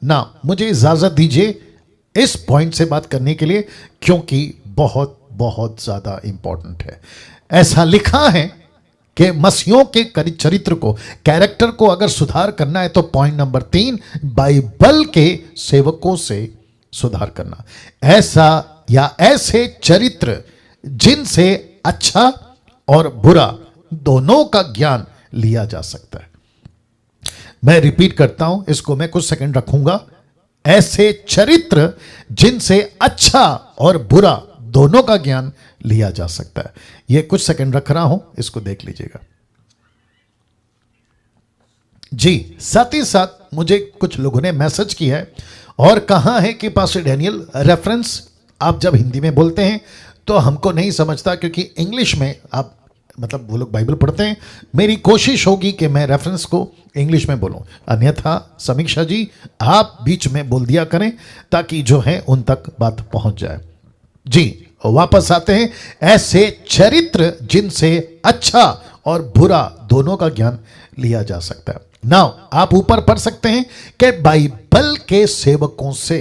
ना मुझे इजाजत दीजिए इस पॉइंट से बात करने के लिए, क्योंकि बहुत बहुत ज्यादा इंपॉर्टेंट है। ऐसा लिखा है कि मसीहों के चरित्र को, कैरेक्टर को अगर सुधार करना है तो पॉइंट नंबर 3, बाइबल के सेवकों से सुधार करना। ऐसा या ऐसे चरित्र जिनसे अच्छा और बुरा दोनों का ज्ञान लिया जा सकता है। मैं रिपीट करता हूं, इसको मैं कुछ सेकंड रखूंगा। ऐसे चरित्र जिनसे अच्छा और बुरा दोनों का ज्ञान लिया जा सकता है। यह कुछ सेकंड रख रहा हूं, इसको देख लीजिएगा जी। साथ ही साथ मुझे कुछ लोगों ने मैसेज किया है और कहा है कि पास्टर डैनियल, रेफरेंस आप जब हिंदी में बोलते हैं तो हमको नहीं समझता, क्योंकि इंग्लिश में आप मतलब वो लोग बाइबल पढ़ते हैं। मेरी कोशिश होगी कि मैं रेफरेंस को इंग्लिश में बोलूं, अन्यथा समीक्षा जी आप बीच में बोल दिया करें ताकि जो है उन तक बात पहुंच जाए जी। वापस आते हैं। ऐसे चरित्र जिनसे अच्छा और बुरा दोनों का ज्ञान लिया जा सकता है। नाउ आप ऊपर पढ़ सकते हैं कि बाइबल के सेवकों से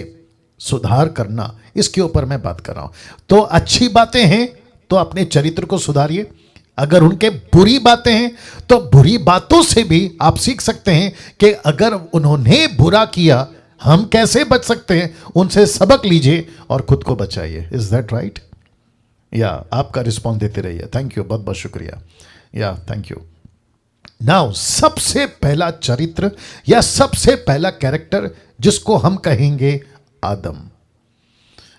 सुधार करना, इसके ऊपर मैं बात कर रहा हूं। तो अच्छी बातें हैं तो अपने चरित्र को सुधारिए, अगर उनके बुरी बातें हैं तो बुरी बातों से भी आप सीख सकते हैं कि अगर उन्होंने बुरा किया हम कैसे बच सकते हैं, उनसे सबक लीजिए और खुद को बचाइए। Is that right? या आपका रिस्पॉन्स देते रहिए। थैंक यू, बहुत बहुत शुक्रिया। या थैंक यू। नाउ सबसे पहला चरित्र या सबसे पहला कैरेक्टर जिसको हम कहेंगे आदम,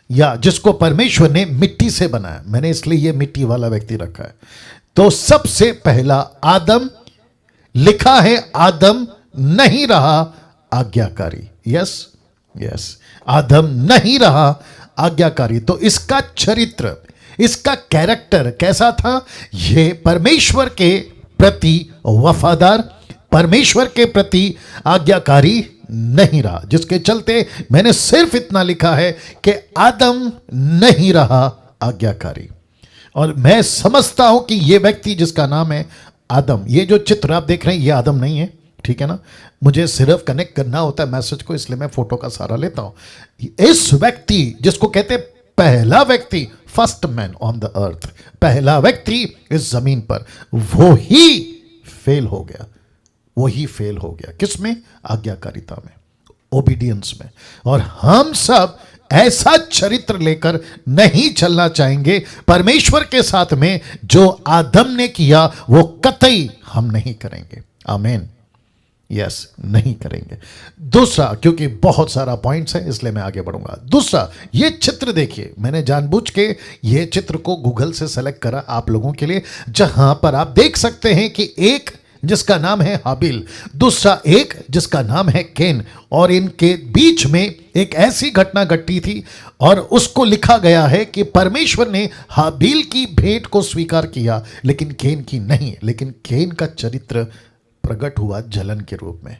या जिसको परमेश्वर ने मिट्टी से बनाया, मैंने इसलिए ये मिट्टी वाला व्यक्ति रखा है। तो सबसे पहला आदम, लिखा है आदम नहीं रहा आज्ञाकारी। यस यस, आदम नहीं रहा आज्ञाकारी। तो इसका चरित्र, इसका कैरेक्टर कैसा था? यह परमेश्वर के प्रति वफादार, परमेश्वर के प्रति आज्ञाकारी नहीं रहा, जिसके चलते मैंने सिर्फ इतना लिखा है कि आदम नहीं रहा आज्ञाकारी। और मैं समझता हूं कि यह व्यक्ति जिसका नाम है आदम, ये जो चित्र आप देख रहे हैं ये आदम नहीं है, ठीक है ना? मुझे सिर्फ कनेक्ट करना होता है मैसेज को, इसलिए मैं फोटो का सहारा लेता हूं। इस व्यक्ति जिसको कहते हैं पहला व्यक्ति, first man on the earth, पहला व्यक्ति इस जमीन पर, वो ही फेल हो गया। वही फेल हो गया किसमें? आज्ञाकारिता में, ओबीडियंस में। और हम सब ऐसा चरित्र लेकर नहीं चलना चाहेंगे परमेश्वर के साथ में। जो आदम ने किया वो कतई हम नहीं करेंगे। आमीन। यस, नहीं करेंगे। दूसरा, क्योंकि बहुत सारा पॉइंट्स है इसलिए मैं आगे बढ़ूंगा। दूसरा, ये चित्र देखिए, मैंने जानबूझ के ये चित्र को गूगल से सेलेक्ट करा आप लोगों के लिए, जहां पर आप देख सकते हैं कि एक जिसका नाम है हाबिल, दूसरा एक जिसका नाम है केन, और इनके बीच में एक ऐसी घटना घटी थी और उसको लिखा गया है कि परमेश्वर ने हाबिल की भेंट को स्वीकार किया लेकिन केन की नहीं। लेकिन केन का चरित्र प्रकट हुआ जलन के रूप में।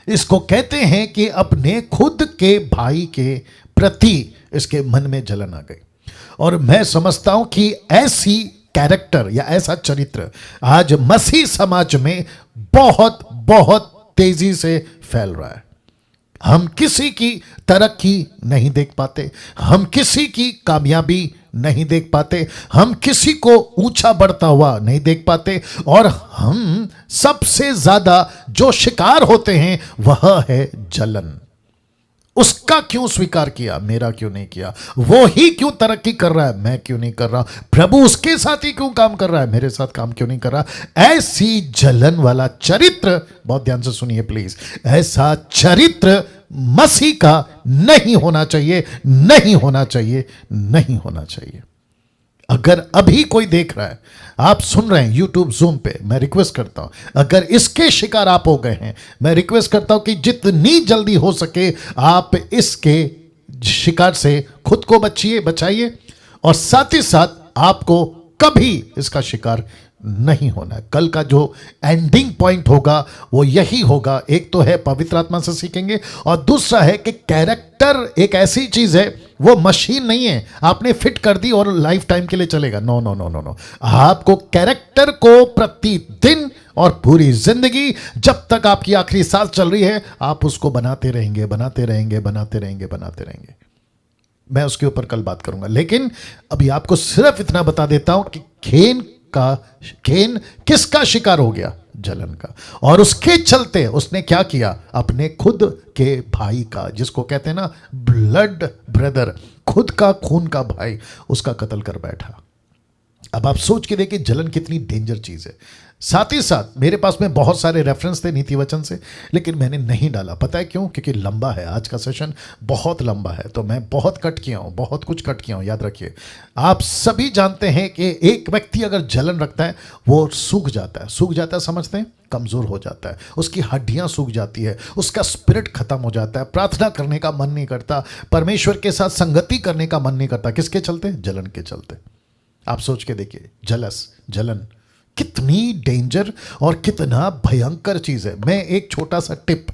इसको कहते हैं कि अपने खुद के भाई के प्रति इसके मन में जलन आ गई। और मैं समझता हूं कि ऐसी कैरेक्टर या ऐसा चरित्र आज मसीह समाज में बहुत बहुत तेजी से फैल रहा है। हम किसी की तरक्की नहीं देख पाते, हम किसी की कामयाबी नहीं देख पाते, हम किसी को ऊंचा बढ़ता हुआ नहीं देख पाते, और हम सबसे ज्यादा जो शिकार होते हैं वह है जलन। उसका क्यों स्वीकार किया, मेरा क्यों नहीं किया? वो ही क्यों तरक्की कर रहा है, मैं क्यों नहीं कर रहा? प्रभु उसके साथ ही क्यों काम कर रहा है, मेरे साथ काम क्यों नहीं कर रहा? ऐसी जलन वाला चरित्र, बहुत ध्यान से सुनिए प्लीज, ऐसा चरित्र मसीह का नहीं होना चाहिए, नहीं होना चाहिए, नहीं होना चाहिए। अगर अभी कोई देख रहा है, आप सुन रहे हैं यूट्यूब जूम पे, मैं रिक्वेस्ट करता हूं, अगर इसके शिकार आप हो गए हैं, मैं रिक्वेस्ट करता हूं कि जितनी जल्दी हो सके आप इसके शिकार से खुद को बचाइए, और साथ ही साथ आपको कभी इसका शिकार नहीं होना है। कल का जो एंडिंग पॉइंट होगा वो यही होगा। एक तो है पवित्र आत्मा से सीखेंगे, और दूसरा है कि कैरेक्टर एक ऐसी चीज है, वो मशीन नहीं है आपने फिट कर दी और लाइफ टाइम के लिए चलेगा। No no no no no, आपको कैरेक्टर को प्रतिदिन और पूरी जिंदगी जब तक आपकी आखिरी सांस चल रही है आप उसको बनाते रहेंगे, बनाते रहेंगे, बनाते रहेंगे, बनाते रहेंगे। मैं उसके ऊपर कल बात करूंगा, लेकिन अभी आपको सिर्फ इतना बता देता हूं कि कैन किसका शिकार हो गया? जलन का। और उसके चलते उसने क्या किया? अपने खुद के भाई का, जिसको कहते हैं ना ब्लड ब्रदर, खुद का खून का भाई, उसका कत्ल कर बैठा। अब आप सोच के देखिए जलन कितनी डेंजर चीज है। साथ ही साथ मेरे पास में बहुत सारे रेफरेंस थे नीति वचन से, लेकिन मैंने नहीं डाला। पता है क्यों? क्योंकि लंबा है, आज का सेशन बहुत लंबा है, तो मैं बहुत कट किया हूं, बहुत कुछ कट किया हूं। याद रखिए, आप सभी जानते हैं कि एक व्यक्ति अगर जलन रखता है वो सूख जाता है। सूख जाता है समझते हैं? कमजोर हो जाता है, उसकी हड्डियां सूख जाती है, उसका स्पिरिट खत्म हो जाता है, प्रार्थना करने का मन नहीं करता, परमेश्वर के साथ संगति करने का मन नहीं करता। किसके चलते? जलन के चलते। आप सोच के देखिए, जलन कितनी डेंजर और कितना भयंकर चीज है। मैं एक छोटा सा टिप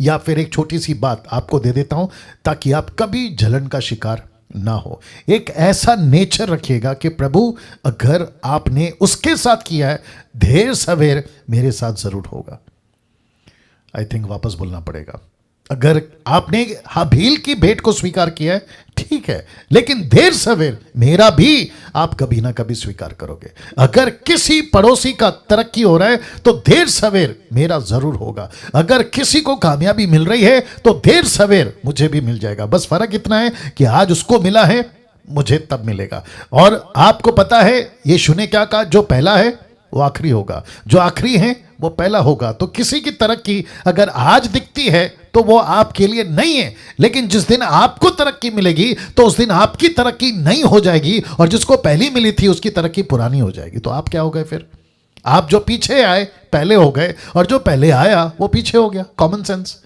या फिर एक छोटी सी बात आपको दे देता हूं ताकि आप कभी जलन का शिकार ना हो। एक ऐसा नेचर रखिएगा कि प्रभु अगर आपने उसके साथ किया है, देर सवेर मेरे साथ जरूर होगा। आई थिंक वापस बोलना पड़ेगा। अगर आपने हाबील की भेंट को स्वीकार किया है, ठीक है, लेकिन देर सवेर मेरा भी आप कभी ना कभी स्वीकार करोगे। अगर किसी पड़ोसी का तरक्की हो रहा है तो देर सवेर मेरा जरूर होगा। अगर किसी को कामयाबी मिल रही है तो देर सवेर मुझे भी मिल जाएगा। बस फर्क इतना है कि आज उसको मिला है, मुझे तब मिलेगा। और आपको पता है यीशु ने क्या कहा? जो पहला है वो आखिरी होगा, जो आखिरी है वो पहला होगा। तो किसी की तरक्की अगर आज दिखती है तो वो आपके लिए नहीं है, लेकिन जिस दिन आपको तरक्की मिलेगी तो उस दिन आपकी तरक्की नहीं हो जाएगी, और जिसको पहली मिली थी उसकी तरक्की पुरानी हो जाएगी। तो आप क्या हो गए फिर? आप जो पीछे आए पहले हो गए, और जो पहले आया वो पीछे हो गया। Common sense.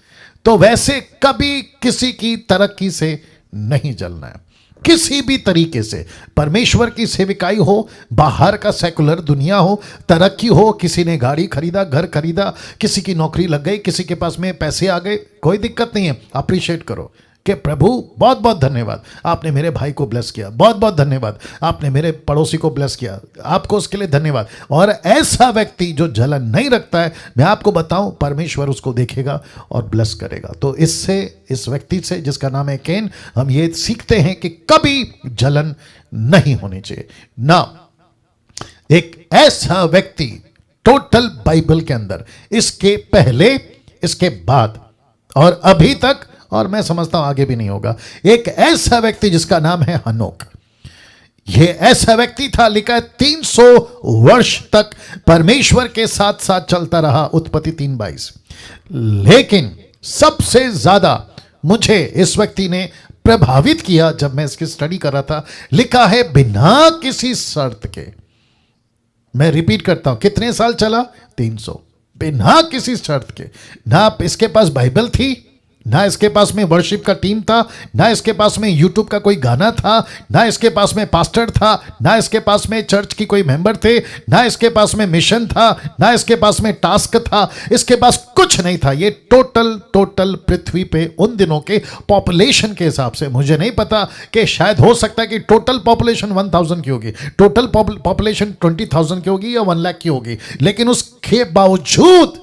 तो वैसे कभी किसी की तरक्की से नहीं जलना है, किसी भी तरीके से। परमेश्वर की सेविकाई हो, बाहर का सेकुलर दुनिया हो, तरक्की हो, किसी ने गाड़ी खरीदा, घर खरीदा, किसी की नौकरी लग गई, किसी के पास में पैसे आ गए, कोई दिक्कत नहीं है। अप्रिशिएट करो कि प्रभु बहुत बहुत धन्यवाद, आपने मेरे भाई को ब्लेस किया, बहुत बहुत धन्यवाद, आपने मेरे पड़ोसी को ब्लेस किया, आपको उसके लिए धन्यवाद। और ऐसा व्यक्ति जो जलन नहीं रखता है, मैं आपको बताऊं, परमेश्वर उसको देखेगा और ब्लेस करेगा। तो इससे, इस व्यक्ति से जिसका नाम है कैन, हम ये सीखते हैं कि कभी जलन नहीं होनी चाहिए ना। एक ऐसा व्यक्ति टोटल बाइबल के अंदर, इसके पहले, इसके बाद और अभी तक, और मैं समझता हूं आगे भी नहीं होगा, एक ऐसा व्यक्ति जिसका नाम है हनोक। यह ऐसा व्यक्ति था, लिखा है 300 वर्ष तक परमेश्वर के साथ साथ चलता रहा, उत्पत्ति 3:22। लेकिन सबसे ज्यादा मुझे इस व्यक्ति ने प्रभावित किया जब मैं इसकी स्टडी कर रहा था, लिखा है बिना किसी शर्त के। मैं रिपीट करता हूं, कितने साल चला? 300, बिना किसी शर्त के। ना इसके पास बाइबल थी, ना इसके पास में वर्शिप का टीम था, ना इसके पास में यूट्यूब का कोई गाना था, ना इसके पास में पास्टर था, ना इसके पास में चर्च की कोई मेंबर थे, ना इसके पास में मिशन था, ना इसके पास में टास्क था, इसके पास कुछ नहीं था। ये टोटल पृथ्वी पे उन दिनों के पॉपुलेशन के हिसाब से, मुझे नहीं पता कि शायद हो सकता है कि टोटल पॉपुलेशन 1000 की होगी, टोटल पॉपुलेशन 20,000 की होगी या 1 लाख की होगी, लेकिन उसके बावजूद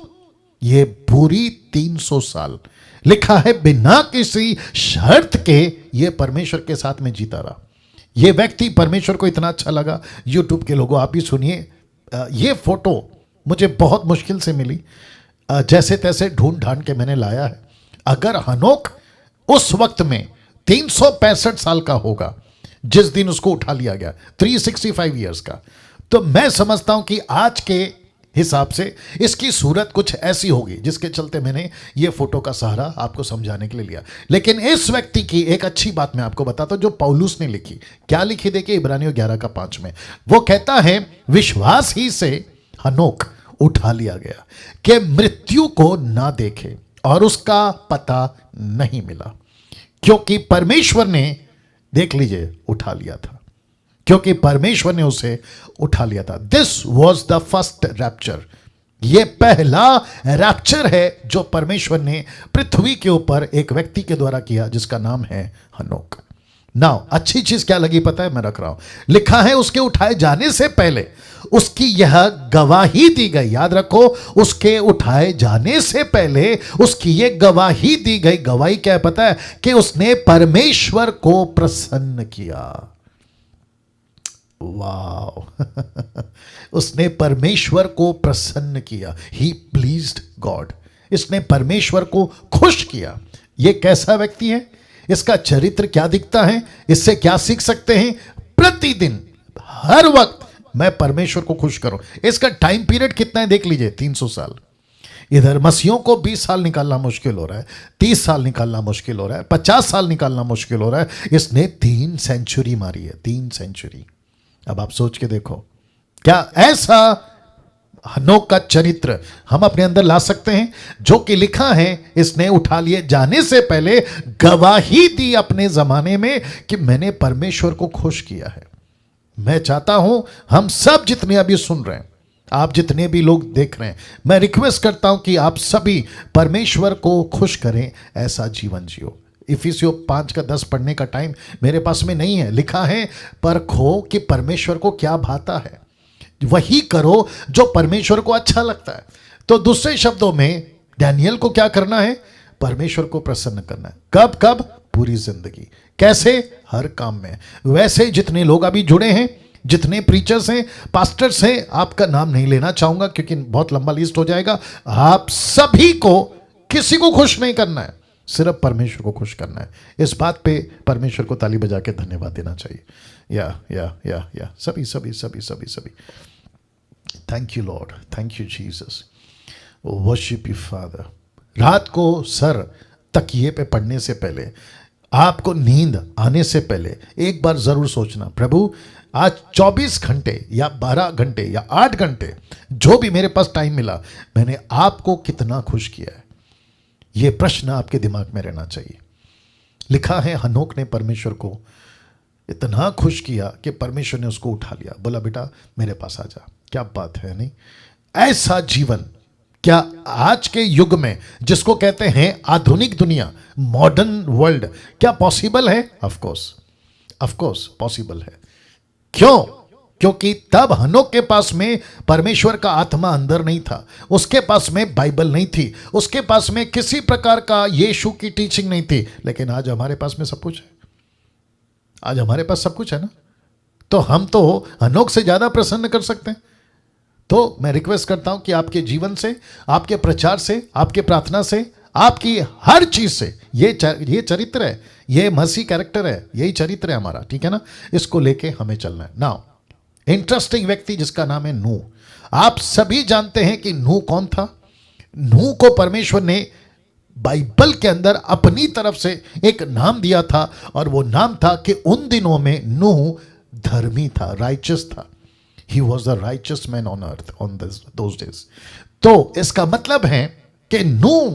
ये पूरी 300 साल, लिखा है बिना किसी शर्त के, ये परमेश्वर के साथ में जीता रहा। ये व्यक्ति, परमेश्वर को इतना अच्छा लगा। यूट्यूब के लोगों, आप भी सुनिए, ये फोटो मुझे बहुत मुश्किल से मिली, जैसे तैसे ढूंढ ढांड के मैंने लाया है। अगर हनोक उस वक्त में 365 साल का होगा जिस दिन उसको उठा लिया गया, 365 ईयर्स का, तो मैं समझता हूं कि आज के हिसाब से इसकी सूरत कुछ ऐसी होगी, जिसके चलते मैंने ये फोटो का सहारा आपको समझाने के लिए लिया। लेकिन इस व्यक्ति की एक अच्छी बात मैं आपको बताता हूं जो पौलुस ने लिखी। क्या लिखी? देखिए, इब्रानियों 11:5 में वो कहता है, विश्वास ही से हनोक उठा लिया गया कि मृत्यु को ना देखे और उसका पता नहीं मिला, क्योंकि परमेश्वर ने, देख लीजिए, उठा लिया था, क्योंकि परमेश्वर ने उसे उठा लिया था। This was the first rapture. यह पहला रैप्चर है जो परमेश्वर ने पृथ्वी के ऊपर एक व्यक्ति के द्वारा किया, जिसका नाम है हनोक। नाउ अच्छी चीज क्या लगी पता है, मैं रख रहा हूं, लिखा है उसके उठाए जाने से पहले उसकी यह गवाही दी गई। याद रखो, उसके उठाए जाने से पहले उसकी यह गवाही दी गई। गवाही क्या है पता है, कि उसने परमेश्वर को प्रसन्न किया। वाह उसने परमेश्वर को प्रसन्न किया। ही प्लीज्ड गॉड, इसने परमेश्वर को खुश किया। यह कैसा व्यक्ति है, इसका चरित्र क्या दिखता है, इससे क्या सीख सकते हैं? प्रतिदिन हर वक्त मैं परमेश्वर को खुश करूं। इसका टाइम पीरियड कितना है देख लीजिए, 300 साल। इधर मसीहों को 20 साल निकालना मुश्किल हो रहा है, 30 साल निकालना मुश्किल हो रहा है, 50 साल निकालना मुश्किल हो रहा है। इसने 3 सेंचुरी मारी है, 3 सेंचुरी। अब आप सोच के देखो, क्या ऐसा हनोक का चरित्र हम अपने अंदर ला सकते हैं? जो कि लिखा है, इसने उठा लिए जाने से पहले गवाही दी अपने जमाने में कि मैंने परमेश्वर को खुश किया है। मैं चाहता हूं हम सब जितने अभी सुन रहे हैं, आप जितने भी लोग देख रहे हैं, मैं रिक्वेस्ट करता हूं कि आप सभी परमेश्वर को खुश करें, ऐसा जीवन जियो। इफिसियों 5 का 10 पढ़ने का टाइम मेरे पास में नहीं है। लिखा है, परखो कि परमेश्वर को क्या भाता है, वही करो जो परमेश्वर को अच्छा लगता है। तो दूसरे शब्दों में डैनियल को क्या करना है? परमेश्वर को प्रसन्न करना है। कब कब? पूरी जिंदगी। कैसे? हर काम में। वैसे जितने लोग अभी जुड़े हैं, जितने प्रीचर्स हैं, पास्टर्स हैं, आपका नाम नहीं लेना चाहूंगा क्योंकि बहुत लंबा लिस्ट हो जाएगा। आप सभी को, किसी को खुश नहीं करना है, सिर्फ परमेश्वर को खुश करना है। इस बात पे परमेश्वर को ताली बजा के धन्यवाद देना चाहिए। या सभी सभी सभी सभी सभी। Thank you Lord, thank you Jesus, worship you father. रात को सर तकिए पे पड़ने से पहले, आपको नींद आने से पहले एक बार जरूर सोचना, प्रभु आज 24 घंटे या 12 घंटे या 8 घंटे जो भी मेरे पास टाइम मिला, मैंने आपको कितना खुश किया है। यह प्रश्न आपके दिमाग में रहना चाहिए। लिखा है, हनोक ने परमेश्वर को इतना खुश किया कि परमेश्वर ने उसको उठा लिया, बोला बेटा मेरे पास आ जा। क्या बात है, नहीं? ऐसा जीवन क्या आज के युग में, जिसको कहते हैं आधुनिक दुनिया, मॉडर्न वर्ल्ड, क्या पॉसिबल है? ऑफ कोर्स पॉसिबल है। क्यों? क्योंकि तब हनोक के पास में परमेश्वर का आत्मा अंदर नहीं था, उसके पास में बाइबल नहीं थी, उसके पास में किसी प्रकार का यीशु की टीचिंग नहीं थी। लेकिन आज हमारे पास में सब कुछ है। आज हमारे पास सब कुछ है ना, तो हम तो हनोक से ज्यादा प्रसन्न कर सकते हैं। तो मैं रिक्वेस्ट करता हूं कि आपके जीवन से, आपके प्रचार से, आपके प्रार्थना से, आपकी हर चीज से, ये चरित्र है, ये मसीह कैरेक्टर है, यही चरित्र है हमारा, ठीक है ना? इसको लेके हमें चलना है। नाउ इंटरेस्टिंग व्यक्ति जिसका नाम है नूह। आप सभी जानते हैं कि नूह कौन था? नूह को परमेश्वर ने बाइबल के अंदर अपनी तरफ से एक नाम दिया था, और वो नाम था कि उन दिनों में नूह धर्मी था, राइचस था। He was the righteous man on earth on those days. तो इसका मतलब है कि नूह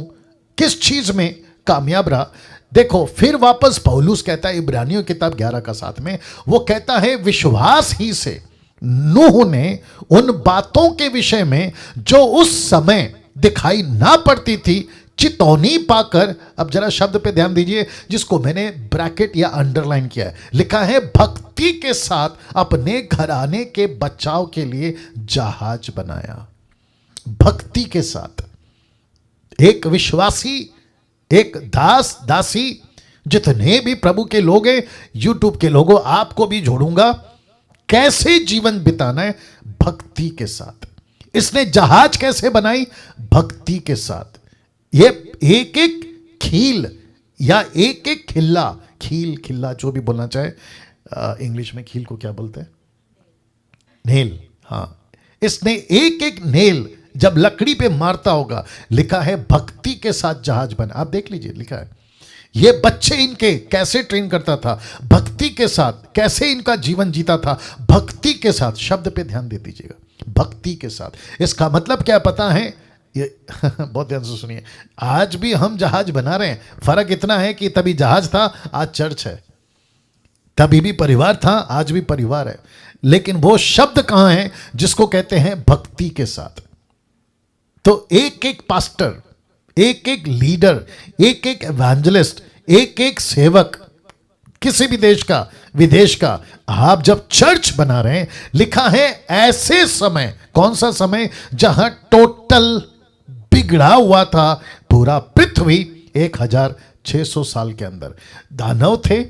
किस चीज में कामयाब रहा? देखो, फिर वापस पौलुस कहता है इब्रानियों किताब 11 का 7 में, वो कहता है विश्वास ही से नूह ने उन बातों के विषय में जो उस समय दिखाई ना पड़ती थी, चितौनी पाकर, अब जरा शब्द पे ध्यान दीजिए जिसको मैंने ब्रैकेट या अंडरलाइन किया है, लिखा है भक्ति के साथ अपने घराने के बचाव के लिए जहाज बनाया। भक्ति के साथ एक विश्वासी, एक दास दासी, जितने भी प्रभु के लोग हैं, यूट्यूब के लोगों, आपको भी जोड़ूंगा, कैसे जीवन बिताना है? भक्ति के साथ। इसने जहाज कैसे बनाई? भक्ति के साथ। ये एक एक खील या एक एक खिल्ला, खिल्ला जो भी बोलना चाहे, इंग्लिश में खील को क्या बोलते हैं? नेल। हाँ, इसने एक एक नेल जब लकड़ी पे मारता होगा, लिखा है भक्ति के साथ जहाज बना। आप देख लीजिए, लिखा है ये बच्चे इनके कैसे ट्रेन करता था, भक्ति के साथ कैसे इनका जीवन जीता था, भक्ति के साथ। शब्द पे ध्यान दे दीजिएगा, भक्ति के साथ। इसका मतलब क्या पता है? ये बहुत ध्यान से सुनिए, आज भी हम जहाज बना रहे हैं। फर्क इतना है कि तभी जहाज था, आज चर्च है। तभी भी परिवार था, आज भी परिवार है। लेकिन वो शब्द कहां है जिसको कहते हैं भक्ति के साथ? तो एक एक पास्टर, एक एक लीडर, एक एक एवेंजलिस्ट, एक एक सेवक किसी भी देश का, विदेश का, आप जब चर्च बना रहे हैं, लिखा है ऐसे समय, कौन सा समय, जहां टोटल बिगड़ा हुआ था पूरा पृथ्वी 1600 साल के अंदर। दानव थे,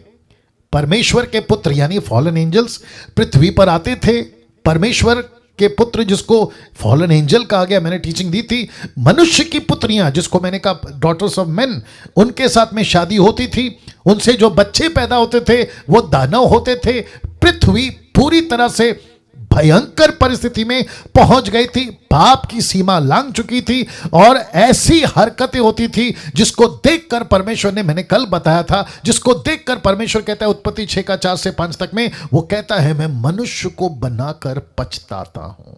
परमेश्वर के पुत्र यानी फॉलन एंजल्स पृथ्वी पर आते थे। परमेश्वर के पुत्र जिसको फॉलन एंजल कहा गया, मैंने टीचिंग दी थी। मनुष्य की पुत्रियां जिसको मैंने कहा डॉटर्स ऑफ मेन, उनके साथ में शादी होती थी, उनसे जो बच्चे पैदा होते थे वो दानव होते थे। पृथ्वी पूरी तरह से भयंकर परिस्थिति में पहुंच गई थी, पाप की सीमा लांघ चुकी थी और ऐसी हरकतें होती थी जिसको देखकर परमेश्वर ने, मैंने कल बताया था, जिसको देखकर परमेश्वर कहता है उत्पत्ति 6:4-5 तक में, वो कहता है मैं मनुष्य को बनाकर पछताता हूं।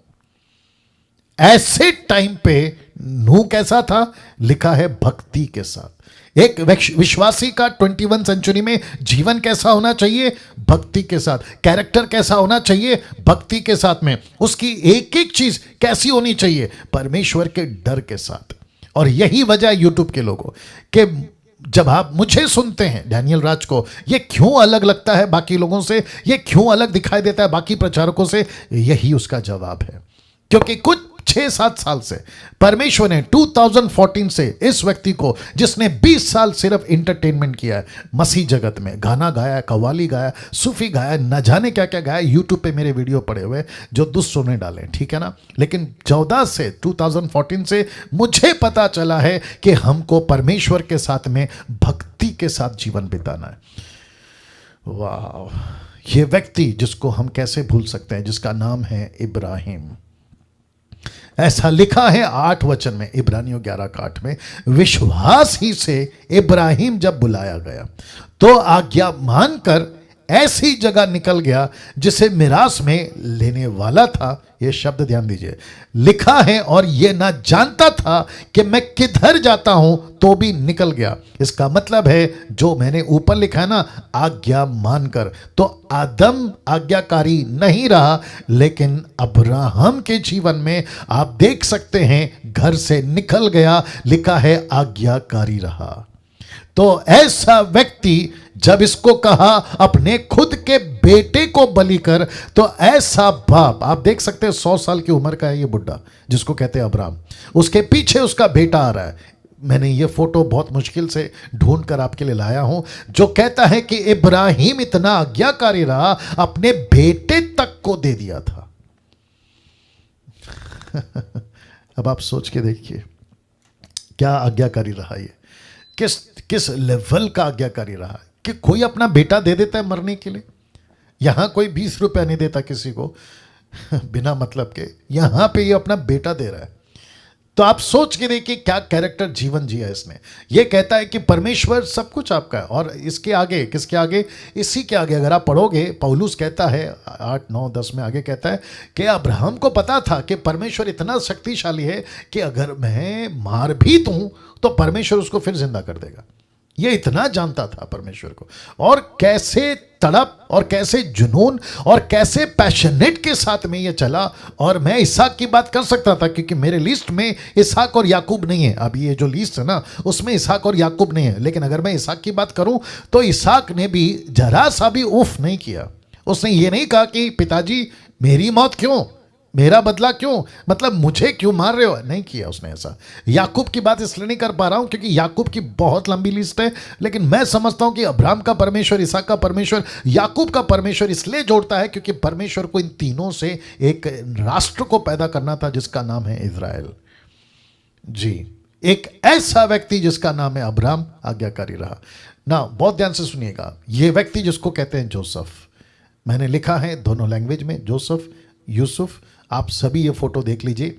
ऐसे टाइम पे नूह कैसा था, लिखा है भक्ति के साथ। एक विश्वासी का 21 सेंचुरी में जीवन कैसा होना चाहिए, भक्ति के साथ। कैरेक्टर कैसा होना चाहिए, भक्ति के साथ में। उसकी एक एक चीज कैसी होनी चाहिए, परमेश्वर के डर के साथ। और यही वजह यूट्यूब के लोगों के, जब आप मुझे सुनते हैं डैनियल राज को, ये क्यों अलग लगता है बाकी लोगों से, ये क्यों अलग दिखाई देता है बाकी प्रचारकों से, यही उसका जवाब है। क्योंकि कुछ 6-7 साल से परमेश्वर ने 2014 से इस व्यक्ति को, जिसने 20 साल सिर्फ इंटरटेनमेंट किया है मसीह जगत में, गाना गाया, कव्वाली गाया, सूफी गाया, न जाने क्या क्या गाया, यूट्यूब पे मेरे वीडियो पड़े हुए जो दुष्टों ने डाले, ठीक है ना। लेकिन 2014 से मुझे पता चला है कि हमको परमेश्वर के साथ में भक्ति के साथ जीवन बिताना है। वाह, ये व्यक्ति जिसको हम कैसे भूल सकते हैं, जिसका नाम है इब्राहिम। ऐसा लिखा है 8 वचन में, इब्रानियों 11:8 में, विश्वास ही से इब्राहिम जब बुलाया गया तो आज्ञा मानकर ऐसी जगह निकल गया जिसे मिरास में लेने वाला था। यह शब्द ध्यान दीजिए, लिखा है और यह ना जानता था कि मैं किधर जाता हूं तो भी निकल गया। इसका मतलब है जो मैंने ऊपर लिखा है ना, आज्ञा मानकर, तो आदम आज्ञाकारी नहीं रहा, लेकिन अब्राहम के जीवन में आप देख सकते हैं घर से निकल गया, लिखा है आज्ञाकारी रहा। तो ऐसा व्यक्ति जब इसको कहा अपने खुद के बेटे को बलि कर, तो ऐसा बाप, आप देख सकते हैं 100 साल की उम्र का है ये बुड्ढा जिसको कहते हैं अब्राहम, उसके पीछे उसका बेटा आ रहा है। मैंने ये फोटो बहुत मुश्किल से ढूंढ कर आपके लिए लाया हूं, जो कहता है कि इब्राहिम इतना आज्ञाकारी रहा, अपने बेटे तक को दे दिया था। अब आप सोच के देखिए क्या आज्ञाकारी रहा, ये किस लेवल का आज्ञाकारी रहा कि कोई अपना बेटा दे देता है मरने के लिए। यहां कोई 20 रुपया नहीं देता किसी को बिना मतलब के, यहां पे ये अपना बेटा दे रहा है। तो आप सोच के देखिए क्या कैरेक्टर जीवन जिया इसने। ये कहता है कि परमेश्वर सब कुछ आपका है, और इसके आगे, किसके आगे, इसी के आगे अगर आप पढ़ोगे, पौलुस कहता है 8, 9, 10 में आगे कहता है कि अब्राहम को पता था कि परमेश्वर इतना शक्तिशाली है कि अगर मैं मार भी दूं तो परमेश्वर उसको फिर जिंदा कर देगा। ये इतना जानता था परमेश्वर को, और कैसे तड़प और कैसे जुनून और कैसे पैशनेट के साथ में ये चला। और मैं इसहाक की बात कर सकता था क्योंकि मेरे लिस्ट में इसहाक और याकूब नहीं है। अब ये जो लिस्ट है ना, उसमें इसहाक और याकूब नहीं है, लेकिन अगर मैं इसहाक की बात करूं तो इसहाक ने भी जरा सा भी उफ नहीं किया। उसने ये नहीं कहा कि पिताजी मेरी मौत क्यों, मेरा बदला क्यों, मतलब मुझे क्यों मार रहे हो, नहीं किया उसने ऐसा। याकूब की बात इसलिए नहीं कर पा रहा हूं क्योंकि याकूब की बहुत लंबी लिस्ट है, लेकिन मैं समझता हूं कि अब्राहम का परमेश्वर, इसहाक का परमेश्वर, याकूब का परमेश्वर इसलिए जोड़ता है क्योंकि परमेश्वर को इन तीनों से एक राष्ट्र को पैदा करना था जिसका नाम है इज़राइल। जी, एक ऐसा व्यक्ति जिसका नाम है अब्राहम आज्ञाकारी रहा ना। बहुत ध्यान से सुनिएगा, यह व्यक्ति जिसको कहते हैं जोसेफ, मैंने लिखा है दोनों लैंग्वेज में, जोसेफ, यूसुफ, आप सभी ये फोटो देख लीजिए।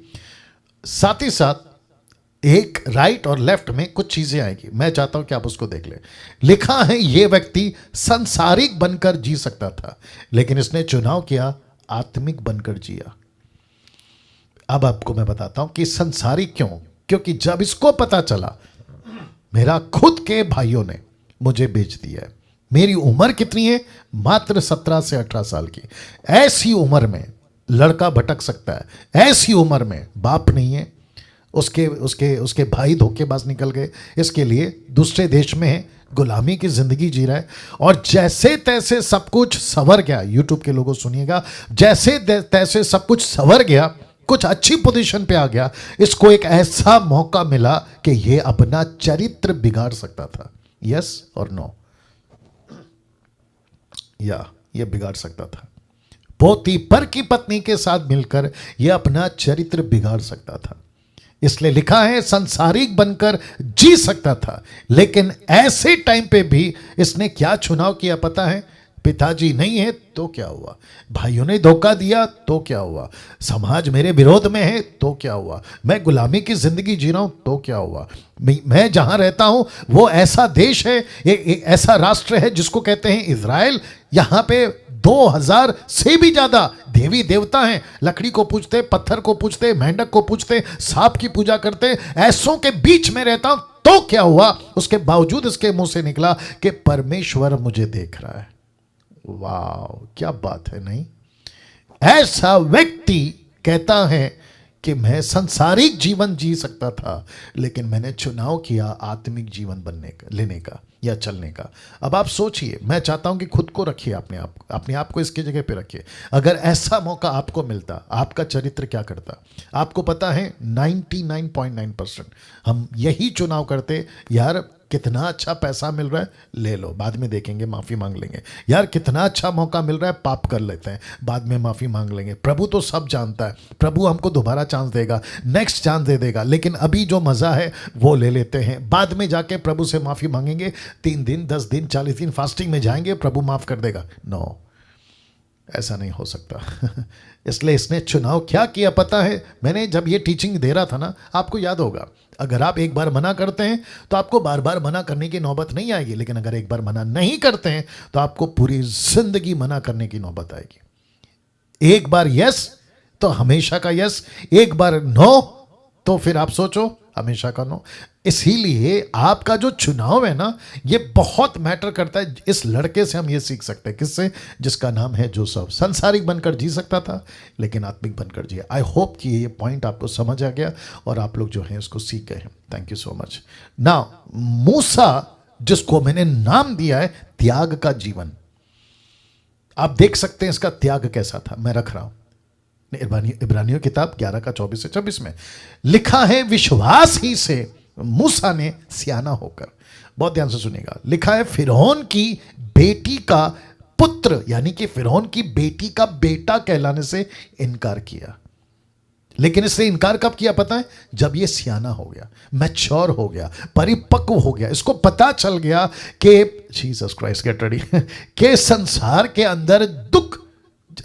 साथ ही साथ एक राइट और लेफ्ट में कुछ चीजें आएगी, मैं चाहता हूं कि आप उसको देख लें। लिखा है ये व्यक्ति सांसारिक बनकर जी सकता था, लेकिन इसने चुनाव किया आत्मिक बनकर जिया। अब आपको मैं बताता हूं कि सांसारिक क्यों, क्योंकि जब इसको पता चला मेरा खुद के भाइयों ने मुझे बेच दिया है, मेरी उम्र कितनी है, मात्र 17 से 18 साल की, ऐसी उम्र में लड़का भटक सकता है, ऐसी उम्र में बाप नहीं है, उसके भाई धोखेबाज निकल गए, इसके लिए दूसरे देश में है, गुलामी की जिंदगी जी रहा है और जैसे तैसे सब कुछ संवर गया। यूट्यूब के लोगों सुनिएगा, जैसे तैसे सब कुछ संवर गया, कुछ अच्छी पोजीशन पे आ गया, इसको एक ऐसा मौका मिला कि ये अपना चरित्र बिगाड़ सकता था। यस और नो? या ये बिगाड़ सकता था। पोतीपर की पत्नी के साथ मिलकर यह अपना चरित्र बिगाड़ सकता था। इसलिए लिखा है संसारिक बनकर जी सकता था, लेकिन ऐसे टाइम पे भी इसने क्या चुनाव किया पता है? पिताजी नहीं है तो क्या हुआ, भाइयों ने धोखा दिया तो क्या हुआ, समाज मेरे विरोध में है तो क्या हुआ, मैं गुलामी की जिंदगी जी रहा हूं तो क्या हुआ, मैं जहां रहता हूं वो ऐसा देश है, एक ऐसा राष्ट्र है जिसको कहते हैं इजराइल, यहां पे 2000 से भी ज्यादा देवी देवता हैं। लकड़ी को पूजते, पत्थर को पूजते, मेंढक को पूजते, सांप की पूजा करते, ऐसों के बीच में रहता हूं तो क्या हुआ। उसके बावजूद इसके मुंह से निकला कि परमेश्वर मुझे देख रहा है। वाह, क्या बात है नहीं? ऐसा व्यक्ति कहता है कि मैं सांसारिक जीवन जी सकता था, लेकिन मैंने चुनाव किया आत्मिक जीवन बनने का, लेने का या चलने का। अब आप सोचिए, मैं चाहता हूं कि खुद को रखिए, अपने आप को इसकी जगह पे रखिए। अगर ऐसा मौका आपको मिलता, आपका चरित्र क्या करता? आपको पता है 99.9% हम यही चुनाव करते, यार कितना अच्छा पैसा मिल रहा है, ले लो, बाद में देखेंगे, माफी मांग लेंगे। यार कितना अच्छा मौका मिल रहा है, पाप कर लेते हैं, बाद में माफी मांग लेंगे। प्रभु तो सब जानता है, प्रभु हमको दोबारा चांस देगा, नेक्स्ट चांस दे देगा, लेकिन अभी जो मजा है वो ले लेते हैं, बाद में जाके प्रभु से माफी मांगेंगे। 3 दिन 10 दिन 40 दिन फास्टिंग में जाएंगे, प्रभु माफ कर देगा। नो, ऐसा नहीं हो सकता। इसलिए इसने चुनाव क्या किया पता है? मैंने जब ये टीचिंग दे रहा था ना, आपको याद होगा, अगर आप एक बार मना करते हैं तो आपको बार बार मना करने की नौबत नहीं आएगी, लेकिन अगर एक बार मना नहीं करते हैं तो आपको पूरी जिंदगी मना करने की नौबत आएगी। एक बार यस तो हमेशा का यस, एक बार नो तो फिर आप सोचो हमेशा का नो। इसीलिए आपका जो चुनाव है ना, ये बहुत मैटर करता है। इस लड़के से हम ये सीख सकते हैं, किससे? जिसका नाम है जोसेफ। संसारिक बनकर जी सकता था, लेकिन आत्मिक बनकर जिया। आई होप कि ये पॉइंट आपको समझ आ गया और आप लोग जो हैं इसको सीख गए हैं। Thank you so much. Now Musa, जिसको मैंने नाम दिया है त्याग का जीवन, आप देख सकते हैं इसका त्याग कैसा था। मैं रख रहा हूं इब्रानियों किताब 11 का 24 से 26 में लिखा है, विश्वास ही से मूसा ने सियाना होकर, बहुत ध्यान से सुनिएगा, लिखा है फिरौन की बेटी का पुत्र, यानी कि फिरौन की बेटी का बेटा कहलाने से इनकार किया। लेकिन इससे इनकार कब किया पता है? जब ये सियाना हो गया, मैच्योर हो गया, परिपक्व हो गया, इसको पता चल गया कि जीसस क्राइस्ट गेट रेडी के संसार के अंदर दुख,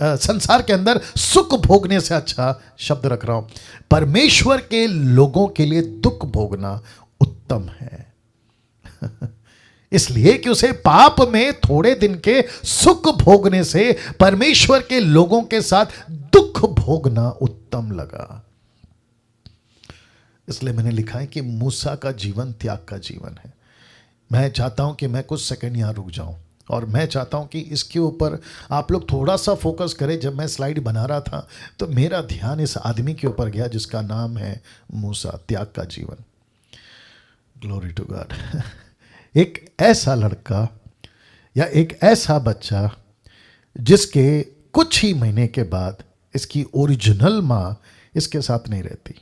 संसार के अंदर सुख भोगने से अच्छा, शब्द रख रहा हूं, परमेश्वर के लोगों के लिए दुख भोगना उत्तम है। इसलिए कि उसे पाप में थोड़े दिन के सुख भोगने से परमेश्वर के लोगों के साथ दुख भोगना उत्तम लगा। इसलिए मैंने लिखा है कि मूसा का जीवन त्याग का जीवन है। मैं चाहता हूं कि मैं कुछ सेकंड यहां रुक जाऊं और मैं चाहता हूं कि इसके ऊपर आप लोग थोड़ा सा फोकस करें। जब मैं स्लाइड बना रहा था तो मेरा ध्यान इस आदमी के ऊपर गया जिसका नाम है मूसा, त्याग का जीवन। Glory to God. एक ऐसा लड़का या एक ऐसा बच्चा जिसके कुछ ही महीने के बाद इसकी ओरिजिनल मां इसके साथ नहीं रहती।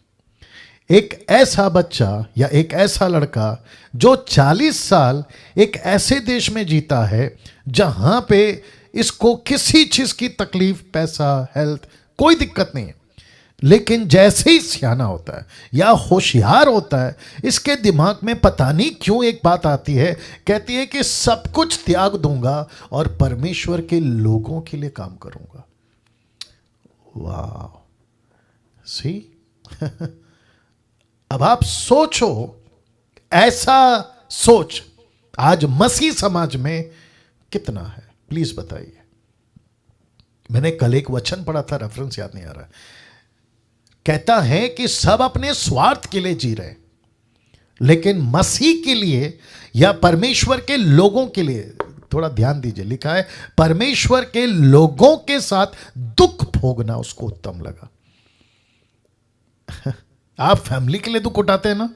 एक ऐसा बच्चा या एक ऐसा लड़का जो 40 साल एक ऐसे देश में जीता है जहां पे इसको किसी चीज की तकलीफ, पैसा, हेल्थ, कोई दिक्कत नहीं है, लेकिन जैसे ही सियाना होता है या होशियार होता है, इसके दिमाग में पता नहीं क्यों एक बात आती है, कहती है कि सब कुछ त्याग दूंगा और परमेश्वर के लोगों के लिए काम करूंगा। वाह, सी। अब आप सोचो, ऐसा सोच आज मसीह समाज में कितना है, प्लीज बताइए। मैंने कल एक वचन पढ़ा था, रेफरेंस याद नहीं आ रहा, कहता है कि सब अपने स्वार्थ के लिए जी रहे, लेकिन मसीह के लिए या परमेश्वर के लोगों के लिए, थोड़ा ध्यान दीजिए, लिखा है परमेश्वर के लोगों के साथ दुख भोगना उसको उत्तम लगा। आप फैमिली के लिए दुख उठाते हैं ना,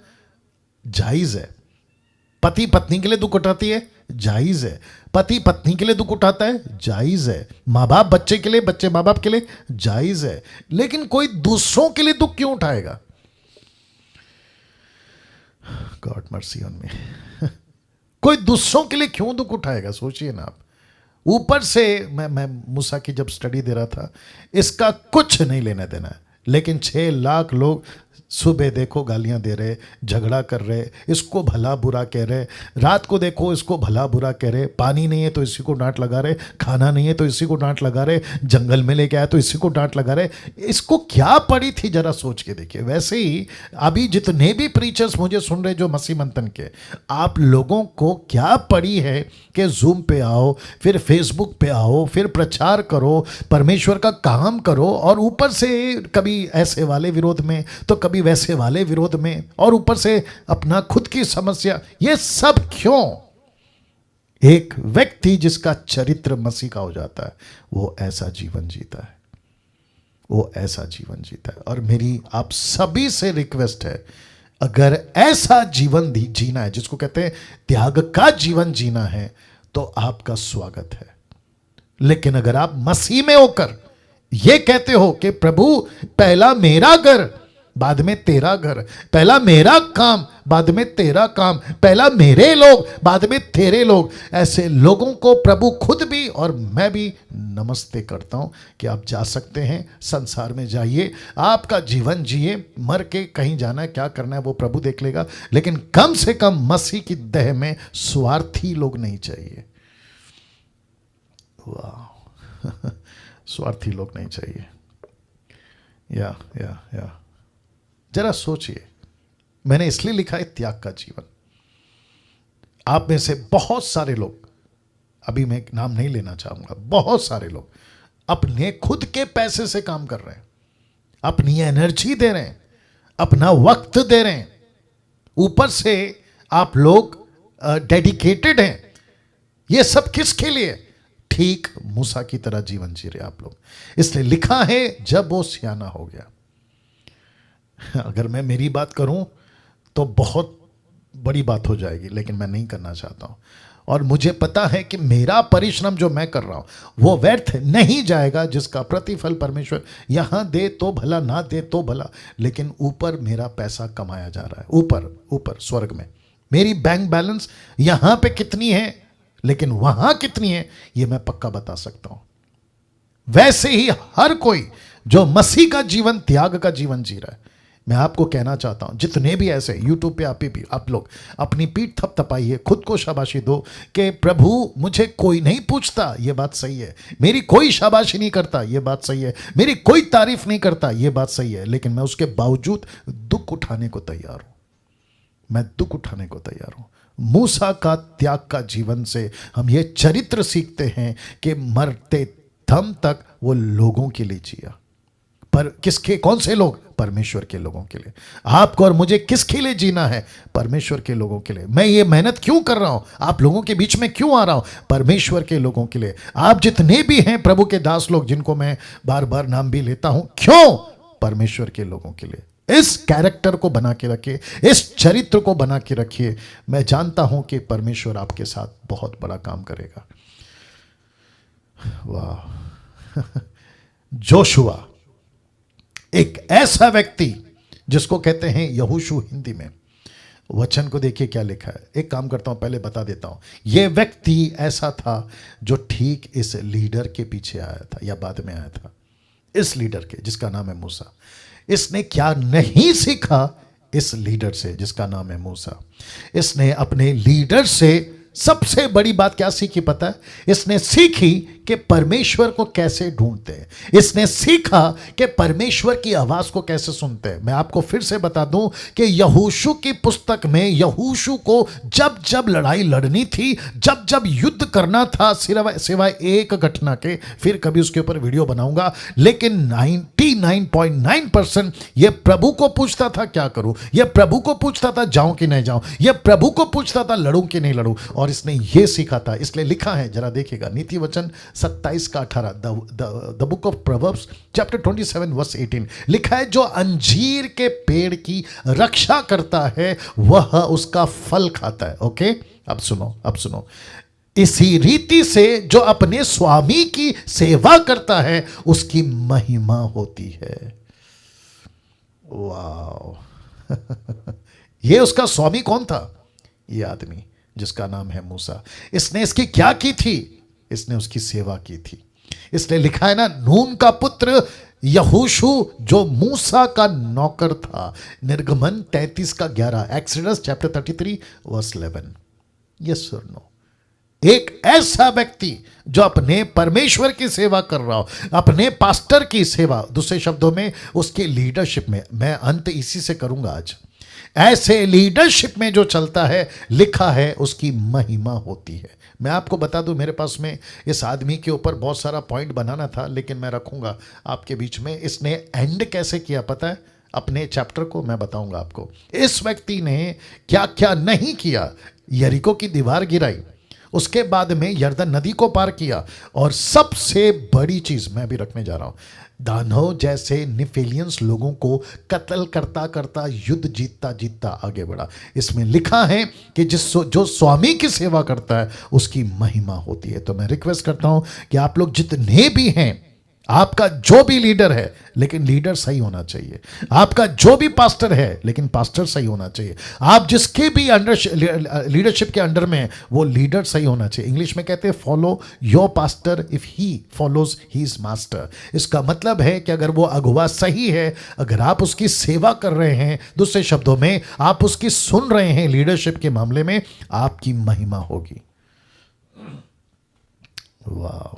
जायज है, पति पत्नी के लिए दुख उठाती है, जायज है। पति पत्नी के लिए दुख उठाता है, जायज है। माँ बाप बच्चे के लिए, बच्चे माँ बाप के लिए, जायज है। लेकिन कोई दूसरों के लिए दुख क्यों उठाएगा? God mercy on me. कोई दूसरों के लिए क्यों दुख उठाएगा? सोचिए ना आप। ऊपर से मैं मूसा की जब स्टडी दे रहा था, इसका कुछ नहीं लेना देना है, लेकिन 6 लाख लोग सुबह देखो गालियां दे रहे, झगड़ा कर रहे, इसको भला बुरा कह रहे, रात को देखो इसको भला बुरा कह रहे, पानी नहीं है तो इसी को डांट लगा रहे, खाना नहीं है तो इसी को डांट लगा रहे, जंगल में लेके आया तो इसी को डांट लगा रहे। इसको क्या पड़ी थी जरा सोच के देखिए। वैसे ही अभी जितने भी प्रीचर्स मुझे सुन रहे जो मसीह मंथन के, आप लोगों को क्या पड़ी है कि जूम पे आओ, फिर फेसबुक पे आओ, फिर प्रचार करो, परमेश्वर का काम करो, और ऊपर से कभी ऐसे वाले विरोध में तो कभी वैसे वाले विरोध में, और ऊपर से अपना खुद की समस्या। ये सब क्यों? एक व्यक्ति जिसका चरित्र मसीह का हो जाता है, वो ऐसा जीवन जीता है, वो ऐसा जीवन जीता है। और मेरी आप सभी से रिक्वेस्ट है, अगर ऐसा जीवन जीना है, जिसको कहते हैं त्याग का जीवन जीना है, तो आपका स्वागत है। लेकिन अगर आप मसीह में होकर ये कहते हो कि प्रभु पहला मेरा घर बाद में तेरा घर, पहला मेरा काम बाद में तेरा काम, पहला मेरे लोग बाद में तेरे लोग, ऐसे लोगों को प्रभु खुद भी और मैं भी नमस्ते करता हूं कि आप जा सकते हैं, संसार में जाइए, आपका जीवन जिए, मर के कहीं जाना है, क्या करना है वो प्रभु देख लेगा। लेकिन कम से कम मसीह की देह में स्वार्थी लोग नहीं चाहिए। वाह स्वार्थी लोग नहीं चाहिए। या जरा सोचिए, मैंने इसलिए लिखा है त्याग का जीवन। आप में से बहुत सारे लोग, अभी मैं नाम नहीं लेना चाहूंगा, बहुत सारे लोग अपने खुद के पैसे से काम कर रहे हैं, अपनी एनर्जी दे रहे हैं, अपना वक्त दे रहे हैं, ऊपर से आप लोग डेडिकेटेड हैं। ये सब किसके लिए? ठीक मूसा की तरह जीवन जी रहे आप लोग। इसलिए लिखा है जब वो सियाना हो गया। अगर मैं मेरी बात करूं तो बहुत बड़ी बात हो जाएगी, लेकिन मैं नहीं करना चाहता हूं। और मुझे पता है कि मेरा परिश्रम जो मैं कर रहा हूं वो व्यर्थ नहीं जाएगा, जिसका प्रतिफल परमेश्वर यहां दे तो भला, ना दे तो भला, लेकिन ऊपर मेरा पैसा कमाया जा रहा है। ऊपर स्वर्ग में मेरी बैंक बैलेंस यहां पे कितनी है, लेकिन वहां कितनी है ये मैं पक्का बता सकता हूं। वैसे ही हर कोई जो मसीह का जीवन, त्याग का जीवन जी रहा है, मैं आपको कहना चाहता हूं, जितने भी ऐसे यूट्यूब पे आप लोग अपनी पीठ थपथपाइए, खुद को शाबाशी दो कि प्रभु मुझे कोई नहीं पूछता, ये बात सही है, मेरी कोई शाबाशी नहीं करता, ये बात सही है, मेरी कोई तारीफ नहीं करता, ये बात सही है, लेकिन मैं उसके बावजूद दुख उठाने को तैयार हूं। मैं दुख उठाने को तैयार हूं। मूसा का त्याग का जीवन से हम ये चरित्र सीखते हैं कि मरते दम तक वो लोगों के लिए जिया। पर किसके, कौन से लोग? परमेश्वर के लोगों के लिए। आपको और मुझे किसके लिए जीना है? परमेश्वर के लोगों के लिए। मैं ये मेहनत क्यों कर रहा हूं, आप लोगों के बीच में क्यों आ रहा हूं? परमेश्वर के लोगों के लिए। आप जितने भी हैं प्रभु के दास लोग, जिनको मैं बार बार नाम भी लेता हूं, क्यों? परमेश्वर के लोगों के लिए। इस कैरेक्टर को बना के रखिए, इस चरित्र को बना के रखिए। मैं जानता हूं कि परमेश्वर आपके साथ बहुत बड़ा काम करेगा। वाह जोशुआ एक ऐसा व्यक्ति जिसको कहते हैं यहोशू हिंदी में। वचन को देखिए क्या लिखा है। एक काम करता हूं, पहले बता देता हूं। यह व्यक्ति ऐसा था जो ठीक इस लीडर के पीछे आया था या बाद में आया था, इस लीडर के जिसका नाम है मूसा। इसने क्या नहीं सीखा इस लीडर से जिसका नाम है मूसा? इसने अपने लीडर से सबसे बड़ी बात क्या सीखी पता है? इसने सीखी कि परमेश्वर को कैसे ढूंढते हैं। इसने सीखा कि परमेश्वर की आवाज को कैसे सुनते हैं। मैं आपको फिर से बता दूं कि यहोशू की पुस्तक में यहोशू को जब जब लड़ाई लड़नी थी, जब जब युद्ध करना था, सिवाय एक घटना के, फिर कभी उसके ऊपर वीडियो बनाऊंगा, लेकिन 99.9% यह प्रभु को पूछता था क्या करूं, यह प्रभु को पूछता था जाऊं कि नहीं जाऊं, यह प्रभु को पूछता था लड़ूं कि नहीं लड़ूं। और इसने यह सीखा था, इसलिए लिखा है, जरा देखिएगा, नीति वचन 27 का 18, the book of Proverbs chapter 27 verse 18 लिखा है, जो अंजीर के पेड़ की रक्षा करता है वह उसका फल खाता है। ओके, अब सुनो, इसी रीति से जो अपने स्वामी की सेवा करता है उसकी महिमा होती है। वाह ये उसका स्वामी कौन था? ये आदमी जिसका नाम है मूसा। इसने इसकी क्या की थी? इसने उसकी सेवा की थी। इसलिए लिखा है ना, नून का पुत्र यहोशू जो मूसा का नौकर था। निर्गमन 33 का 11, एक्सोडस चैप्टर 33 वर्स 11। यस और नो? एक ऐसा व्यक्ति जो अपने परमेश्वर की सेवा कर रहा हो, अपने पास्टर की सेवा, दूसरे शब्दों में उसकी लीडरशिप में, मैं अंत इसी से करूंगा आज, ऐसे लीडरशिप में जो चलता है, लिखा है उसकी महिमा होती है। मैं आपको बता दूं, मेरे पास में इस आदमी के ऊपर बहुत सारा पॉइंट बनाना था, लेकिन मैं रखूंगा आपके बीच में। इसने एंड कैसे किया पता है? अपने चैप्टर को मैं बताऊंगा आपको। इस व्यक्ति ने क्या क्या नहीं किया। यरीको की दीवार गिराई, उसके बाद में यरदन नदी को पार किया, और सबसे बड़ी चीज मैं भी रखने जा रहा हूं, दानव जैसे निफेलियंस लोगों को कत्ल करता करता युद्ध जीतता जीतता आगे बढ़ा। इसमें लिखा है कि जो स्वामी की सेवा करता है उसकी महिमा होती है। तो मैं रिक्वेस्ट करता हूं कि आप लोग जितने भी हैं, आपका जो भी लीडर है, लेकिन लीडर सही होना चाहिए। आपका जो भी पास्टर है, लेकिन पास्टर सही होना चाहिए। आप जिसके भी अंडर लीडरशिप के अंडर में, वो लीडर सही होना चाहिए। इंग्लिश में कहते हैं follow your pastor if he follows his master. इसका मतलब है कि अगर वो अगुवा सही है, अगर आप उसकी सेवा कर रहे हैं, दूसरे शब्दों में आप उसकी सुन रहे हैं लीडरशिप के मामले में, आपकी महिमा होगी। वाह,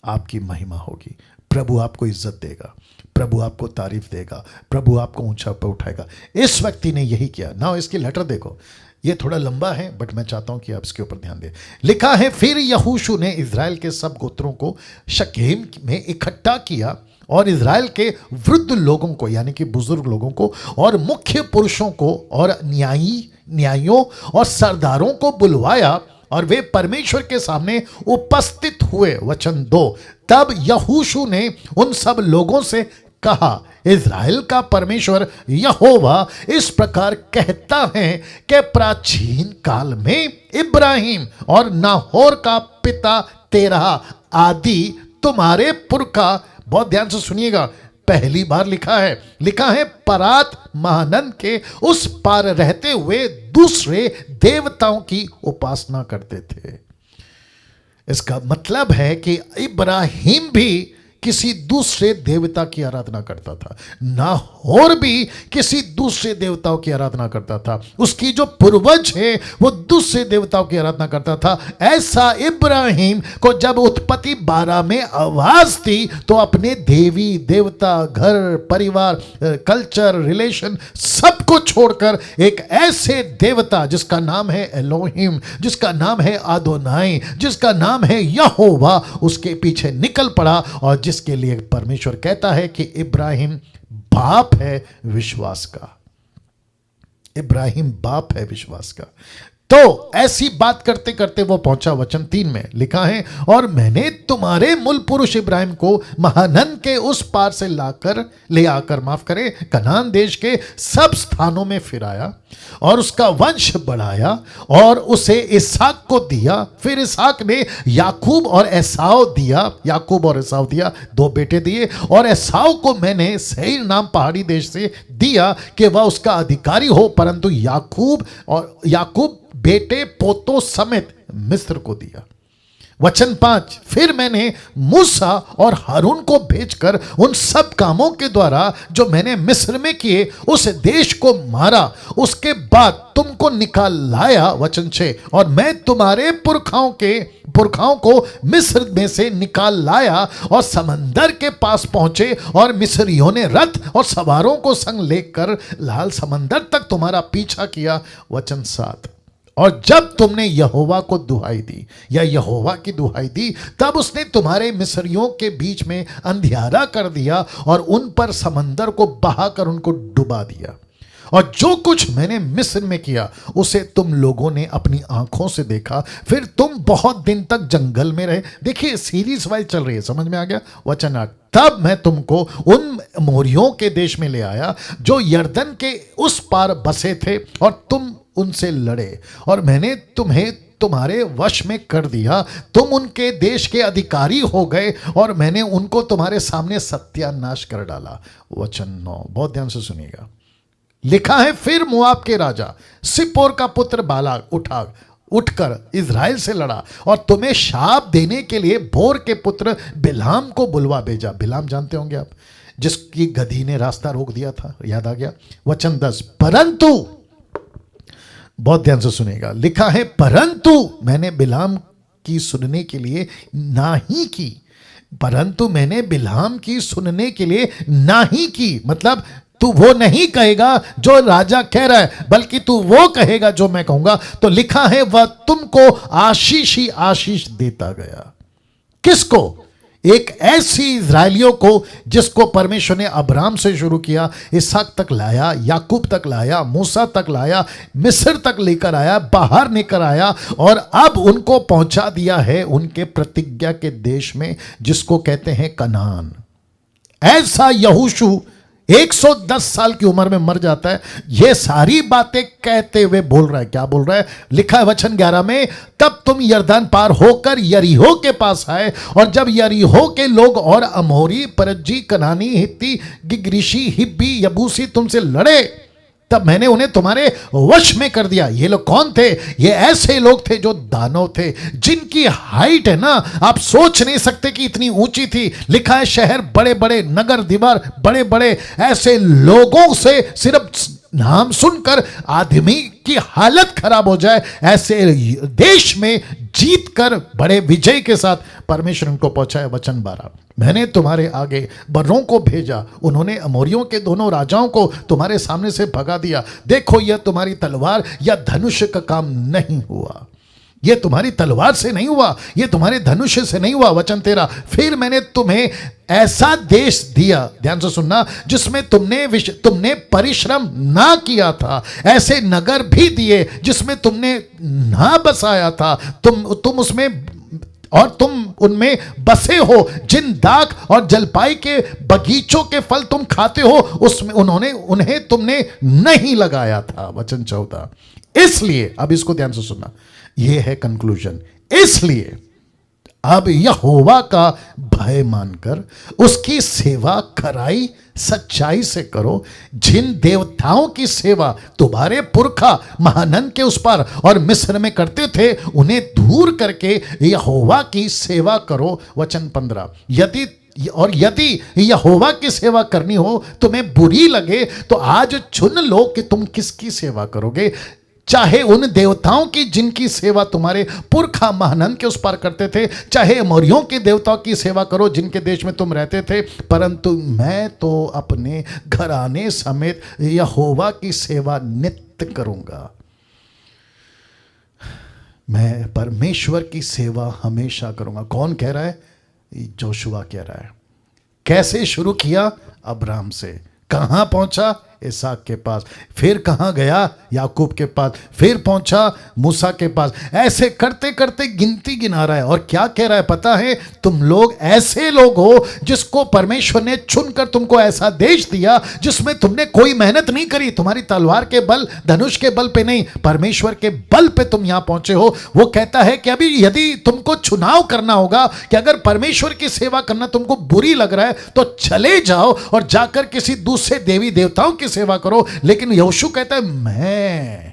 आपकी महिमा होगी। प्रभु आपको इज्जत देगा, प्रभु आपको तारीफ देगा, प्रभु आपको ऊंचा पर उठाएगा। इस व्यक्ति ने यही किया ना। इसकी लेटर देखो, ये थोड़ा लंबा है, बट मैं चाहता हूं कि आप इसके ऊपर ध्यान दें। लिखा है, फिर यहोशू ने इजराइल के सब गोत्रों को शकेम में इकट्ठा किया और इजराइल के वृद्ध लोगों को, यानी कि बुजुर्ग लोगों को, और मुख्य पुरुषों को, और न्यायियों और सरदारों को बुलवाया, और वे परमेश्वर के सामने उपस्थित हुए। वचन 2, तब यहोशू ने उन सब लोगों से कहा, इज़राइल का परमेश्वर यहोवा इस प्रकार कहता है कि प्राचीन काल में इब्राहिम और नाहोर का पिता तेरह आदि तुम्हारे पुरखा, बहुत ध्यान से सुनिएगा, पहली बार लिखा है परात महानद के उस पार रहते हुए दूसरे देवताओं की उपासना करते थे। इसका मतलब है कि इब्राहिम भी किसी दूसरे देवता की आराधना करता था, नाहोर भी किसी दूसरे देवताओं की आराधना करता था, उसकी जो पूर्वज है वो दूसरे देवताओं की आराधना करता था। ऐसा इब्राहिम को जब उत्पत्ति 12 में आवाज थी, तो अपने देवी देवता, घर परिवार, कल्चर, रिलेशन, सबको छोड़कर एक ऐसे देवता जिसका नाम है एलोहिम, जिसका नाम है आदोनाई, जिसका नाम है यहोवा, उसके पीछे निकल पड़ा, और जिसके लिए परमेश्वर कहता है कि इब्राहिम बाप है विश्वास का। इब्राहिम बाप है विश्वास का। तो ऐसी बात करते करते वो पहुंचा वचन 3 में लिखा है, और मैंने तुम्हारे मूल पुरुष इब्राहिम को महानद के उस पार से ले आकर कनान देश के सब स्थानों में फिराया और उसका वंश बढ़ाया और उसे इसहाक को दिया। फिर इसहाक ने याकूब और एसाव दिया, 2 बेटे दिए, और एसाव को मैंने सेईर नाम पहाड़ी देश से दिया कि वह उसका अधिकारी हो, परंतु याकूब बेटे पोतों समेत मिस्र को दिया। वचन 5, फिर मैंने मूसा और हारून को भेजकर उन सब कामों के द्वारा जो मैंने मिस्र में किए उस देश को मारा, उसके बाद तुमको निकाल लाया। वचन 6, और मैं तुम्हारे पुरखाओं को मिस्र में से निकाल लाया और समंदर के पास पहुंचे, और मिस्रियों ने रथ और सवारों को संग लेकर लाल समंदर तक तुम्हारा पीछा किया। वचन 7, और जब तुमने यहोवा को दुहाई दी या यहोवा की दुहाई दी, तब उसने तुम्हारे मिस्रियों के बीच में अंधियारा कर दिया और उन पर समंदर को बहाकर उनको डुबा दिया। और जो कुछ मैंने मिस्र में किया उसे तुम लोगों ने अपनी आंखों से देखा। फिर तुम बहुत दिन तक जंगल में रहे। देखिए सीरीज वाइज चल रही है, समझ में आ गया? वचन 8, तब मैं तुमको उन मोरियों के देश में ले आया जो यरदन के उस पार बसे थे, और तुम उनसे लड़े, और मैंने तुम्हें तुम्हारे वश में कर दिया। तुम उनके देश के अधिकारी हो गए, और मैंने उनको तुम्हारे सामने सत्यानाश कर डाला। वचन 9, बहुत ध्यान से सुनिएगा। लिखा है, फिर मोआब के राजा सिप्पोर का पुत्र बालाक उठकर इज़राइल से लड़ा, और तुम्हें शाप देने के लिए बोर के पुत्र बिलाम को बुलवा भेजा। बिलाम जानते होंगे आप, जिसकी गधी ने रास्ता रोक दिया था, याद आ गया? वचन 10, परंतु, बहुत ध्यान से सुनेगा, लिखा है, परंतु मैंने बिलाम की सुनने के लिए नाही की। परंतु मैंने बिलाम की सुनने के लिए नाही की, मतलब तू वो नहीं कहेगा जो राजा कह रहा है, बल्कि तू वो कहेगा जो मैं कहूंगा। तो लिखा है, वह तुमको आशीष ही आशीष देता गया। किसको? एक ऐसी इज़राइलियों को जिसको परमेश्वर ने अब्राम से शुरू किया, इसहाक तक लाया, याकूब तक लाया, मूसा तक लाया, मिस्र तक लेकर आया, बाहर लेकर आया, और अब उनको पहुंचा दिया है उनके प्रतिज्ञा के देश में, जिसको कहते हैं कनान। ऐसा यहोशू 110 साल की उम्र में मर जाता है। ये सारी बातें कहते हुए बोल रहा है, क्या बोल रहा है? लिखा है वचन 11 में, तब तुम यरदन पार होकर यरीहो के पास आए, और जब यरीहो के लोग और अमोरी, परज्जी, कनानी, हित्ती, गिग्रिशी, हिब्बी, यबूसी तुमसे लड़े, तब मैंने उन्हें तुम्हारे वश में कर दिया। ये लोग कौन थे? ये ऐसे लोग थे जो दानव थे, जिनकी हाइट है ना, आप सोच नहीं सकते कि इतनी ऊंची थी। लिखा है, शहर बड़े बड़े, नगर दीवार बड़े बड़े, ऐसे लोगों से सिर्फ नाम सुनकर आदमी की हालत खराब हो जाए, ऐसे देश में जीतकर बड़े विजय के साथ परमेश्वर उनको पहुंचाए। वचन 12, मैंने तुम्हारे आगे बर्रों को भेजा, उन्होंने अमोरियों के दोनों राजाओं को तुम्हारे सामने से भगा दिया। देखो, यह तुम्हारी तलवार या धनुष का काम नहीं हुआ। यह तुम्हारी तलवार से नहीं हुआ, यह तुम्हारे धनुष से नहीं हुआ। वचन 13, फिर मैंने तुम्हें ऐसा देश दिया, ध्यान से सुनना, जिसमें तुमने परिश्रम ना किया था, ऐसे नगर भी दिए जिसमें तुमने ना बसाया था, तुम उसमें और तुम उनमें बसे हो। जिन दाख और जलपाई के बगीचों के फल तुम खाते हो, उसमें उन्हें तुमने नहीं लगाया था। वचन 14, इसलिए, अब इसको ध्यान से सुनना, यह है कंक्लूजन, इसलिए अब यहोवा का भय मानकर उसकी सेवा खराई सच्चाई से करो। जिन देवताओं की सेवा तुम्हारे पुरखा महानन के उस पार और मिस्र में करते थे, उन्हें दूर करके यहोवा की सेवा करो। वचन 15, यदि यहोवा की सेवा करनी हो तुम्हें बुरी लगे, तो आज चुन लो कि तुम किसकी सेवा करोगे। चाहे उन देवताओं की जिनकी सेवा तुम्हारे पुरखा महानन के उस पार करते थे, चाहे अमोरियों के देवताओं की सेवा करो जिनके देश में तुम रहते थे, परंतु मैं तो अपने घराने समेत यहोवा की सेवा नित्य करूंगा। मैं परमेश्वर की सेवा हमेशा करूंगा। कौन कह रहा है? जोशुआ कह रहा है। कैसे शुरू किया? अब्राम से। कहां पहुंचा? इसहाक के पास। फिर कहां गया? याकूब के पास। फिर पहुंचा मूसा के पास। ऐसे करते करते गिनती गिना रहा है, और क्या कह रहा है पता है? तुम लोग ऐसे लोग हो जिसको परमेश्वर ने चुनकर तुमको ऐसा देश दिया जिसमें तुमने कोई मेहनत नहीं करी, तुम्हारी तलवार के बल, धनुष के बल पे नहीं, परमेश्वर के बल पे तुम यहां पहुंचे हो। वो कहता है कि अभी यदि तुमको चुनाव करना होगा कि अगर परमेश्वर की सेवा करना तुमको बुरी लग रहा है, तो चले जाओ और जाकर किसी दूसरे देवी देवताओं की सेवा करो। लेकिन यहोशू कहता है,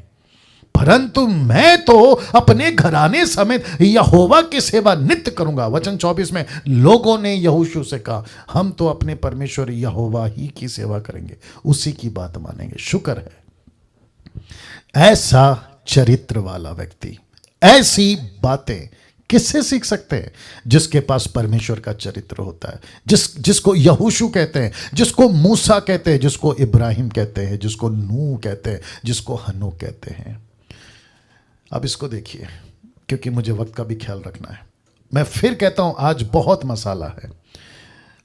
परंतु मैं तो अपने घराने समेत यहोवा की सेवा नित्य करूंगा। वचन 24 में लोगों ने यहोशू से कहा, हम तो अपने परमेश्वर यहोवा ही की सेवा करेंगे, उसी की बात मानेंगे। शुक्र है ऐसा चरित्र वाला व्यक्ति ऐसी बातें किससे सीख सकते हैं? जिसके पास परमेश्वर का चरित्र होता है, जिसको यहोशू कहते हैं, जिसको मूसा कहते हैं, जिसको इब्राहिम कहते हैं, जिसको नूह कहते हैं, जिसको हनोक कहते हैं। अब इसको देखिए, क्योंकि मुझे वक्त का भी ख्याल रखना है। मैं फिर कहता हूं, आज बहुत मसाला है।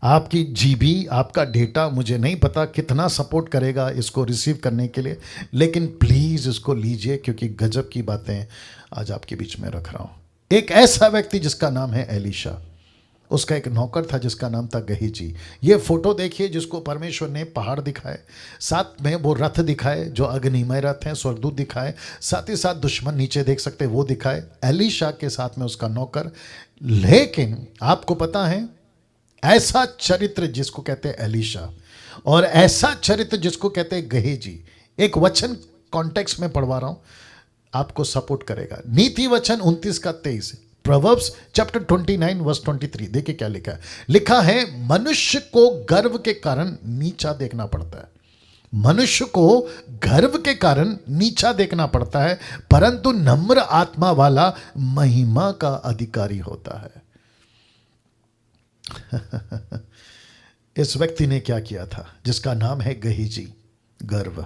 आपकी जीबी, आपका डेटा मुझे नहीं पता कितना सपोर्ट करेगा इसको रिसीव करने के लिए, लेकिन प्लीज़ इसको लीजिए क्योंकि गजब की बातें आज आपके बीच में रख रहा हूँ। एक ऐसा व्यक्ति जिसका नाम है एलीशा, उसका एक नौकर था जिसका नाम था गहीजी। ये फोटो देखिए जिसको परमेश्वर ने पहाड़ दिखाए, साथ में वो रथ दिखाए जो अग्निमय रथ हैं, स्वर्गदूत दिखाए, साथ ही साथ दुश्मन नीचे देख सकते वो दिखाए, एलीशा के साथ में उसका नौकर। लेकिन आपको पता है ऐसा चरित्र जिसको कहते हैं एलीशा और ऐसा चरित्र जिसको कहते हैं गहीजी, एक वचन कॉन्टेक्स्ट में पढ़वा रहा हूं, आपको सपोर्ट करेगा। नीति वचन 29 का 23, प्रोवर्ब्स चैप्टर 29 वर्स 23। देखिए क्या लिखा है। लिखा है मनुष्य को गर्व के कारण नीचा देखना पड़ता है, मनुष्य को गर्व के कारण नीचा देखना पड़ता है, परंतु नम्र आत्मा वाला महिमा का अधिकारी होता है। इस व्यक्ति ने क्या किया था जिसका नाम है गहीजी, गर्व।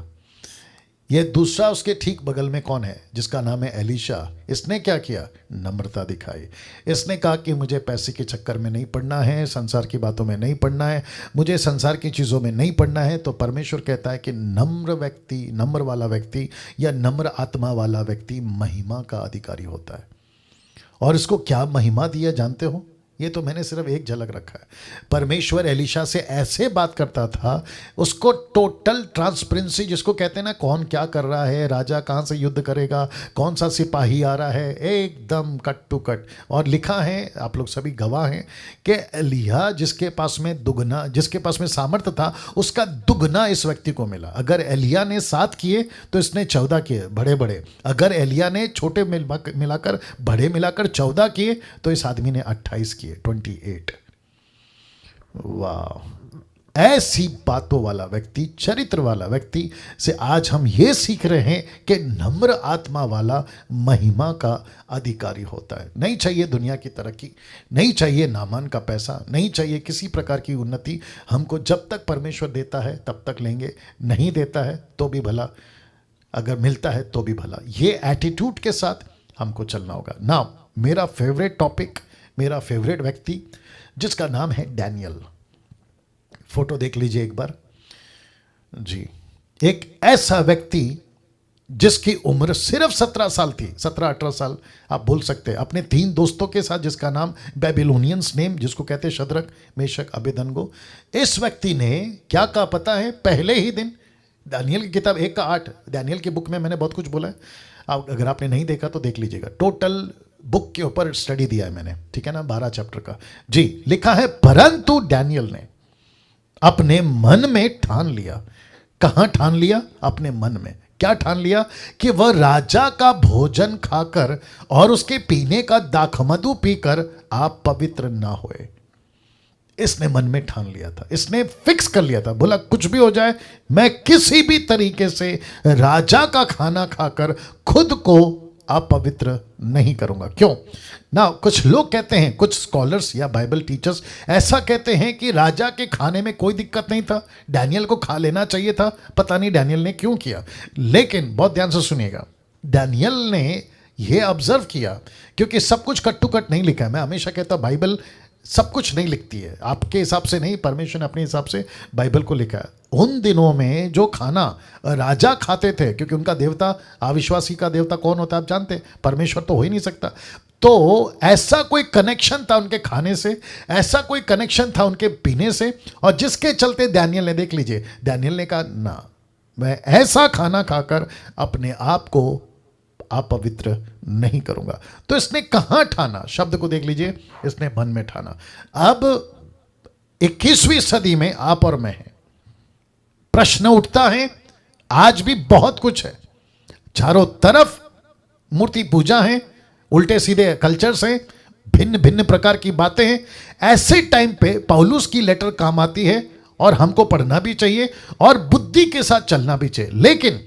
यह दूसरा उसके ठीक बगल में कौन है जिसका नाम है एलीशा, इसने क्या किया, नम्रता दिखाई। इसने कहा कि मुझे पैसे के चक्कर में नहीं पड़ना है, संसार की बातों में नहीं पड़ना है, मुझे संसार की चीज़ों में नहीं पड़ना है। तो परमेश्वर कहता है कि नम्र व्यक्ति, नम्र वाला व्यक्ति या नम्र आत्मा वाला व्यक्ति महिमा का अधिकारी होता है। और इसको क्या महिमा दिया जानते हो, ये तो मैंने सिर्फ एक झलक रखा है। परमेश्वर एलीशा से ऐसे बात करता था, उसको टोटल ट्रांसपेरेंसी जिसको कहते हैं ना, कौन क्या कर रहा है, राजा कहाँ से युद्ध करेगा, कौन सा सिपाही आ रहा है, एकदम कट टू कट। और लिखा है, आप लोग सभी गवाह हैं कि एलिया जिसके पास में दुगना, जिसके पास में सामर्थ्य था उसका दुगना इस व्यक्ति को मिला। अगर एलिया ने 7 किए तो इसने 14 किए, बड़े बड़े। अगर एलिया ने छोटे मिलाकर बड़े मिलाकर 14 किए तो इस आदमी ने 28 किए, 28। वाह, ऐसी बातों वाला व्यक्ति, चरित्र वाला व्यक्ति से आज हम ये सीख रहे हैं कि नम्र आत्मा वाला महिमा का अधिकारी होता है। नहीं चाहिए दुनिया की तरक्की, नहीं चाहिए नामान का पैसा, नहीं चाहिए किसी प्रकार की उन्नति। हमको जब तक परमेश्वर देता है तब तक लेंगे, नहीं देता है तो भी भला, अगर मिलता है तो भी भला। ये एटीट्यूड के साथ हमको चलना होगा। नाउ मेरा फेवरेट टॉपिक, मेरा फेवरेट व्यक्ति जिसका नाम है डैनियल। फोटो देख लीजिए एक बार जी। एक ऐसा व्यक्ति जिसकी उम्र सिर्फ 17 साल थी, 17-18 साल आप बोल सकते हैं, अपने 3 दोस्तों के साथ, जिसका नाम बेबीलोनियंस नेम, जिसको कहते हैं शद्रक, मेशक, अबेदनगो। इस व्यक्ति ने क्या कहा पता है, पहले ही दिन, दानियल की किताब 1 का 8, दानियल की बुक में मैंने बहुत कुछ बोला है, अगर आपने नहीं देखा तो देख लीजिएगा। टोटल बुक के ऊपर स्टडी दिया है मैंने, ठीक है ना, 12 चैप्टर का जी। लिखा है परंतु डैनियल ने अपने मन में ठान लिया। कहां ठान लिया? अपने मन में। क्या ठान लिया? कि वह राजा का भोजन खाकर और उसके पीने का दाखमधु पीकर आप पवित्र ना होए। इसने मन में ठान लिया था, इसने फिक्स कर लिया था, बोला कुछ भी हो जाए मैं किसी भी तरीके से राजा का खाना खाकर खुद को अपवित्र नहीं करूंगा। क्यों ना, कुछ लोग कहते हैं, कुछ स्कॉलर्स या बाइबल टीचर्स ऐसा कहते हैं कि राजा के खाने में कोई दिक्कत नहीं था, डैनियल को खा लेना चाहिए था। पता नहीं डैनियल ने क्यों किया, लेकिन बहुत ध्यान से सुनिएगा, डैनियल ने यह ऑब्जर्व किया, क्योंकि सब कुछ कट टू कट नहीं लिखा है। मैं हमेशा कहता हूं बाइबल सब कुछ नहीं लिखती है, आपके हिसाब से नहीं, परमेश्वर ने अपने हिसाब से बाइबल को लिखा है। उन दिनों में जो खाना राजा खाते थे, क्योंकि उनका देवता, अविश्वासी का देवता कौन होता है आप जानते हैं, परमेश्वर तो हो ही नहीं सकता। तो ऐसा कोई कनेक्शन था उनके खाने से, ऐसा कोई कनेक्शन था उनके पीने से, और जिसके चलते डैनियल ने, देख लीजिए, डैनियल ने कहा ना, मैं ऐसा खाना खाकर अपने आप को अपवित्र नहीं करूंगा। तो इसने कहां ठाना, शब्द को देख लीजिए, इसने मन में ठाना। अब 21वीं सदी में आप और मैं हैं, प्रश्न उठता है, आज भी बहुत कुछ है, चारों तरफ मूर्ति पूजा है, उल्टे सीधे कल्चर्स हैं, भिन्न भिन्न प्रकार की बातें हैं। ऐसे टाइम पे पौलुस की लेटर काम आती है और हमको पढ़ना भी चाहिए और बुद्धि के साथ चलना भी चाहिए। लेकिन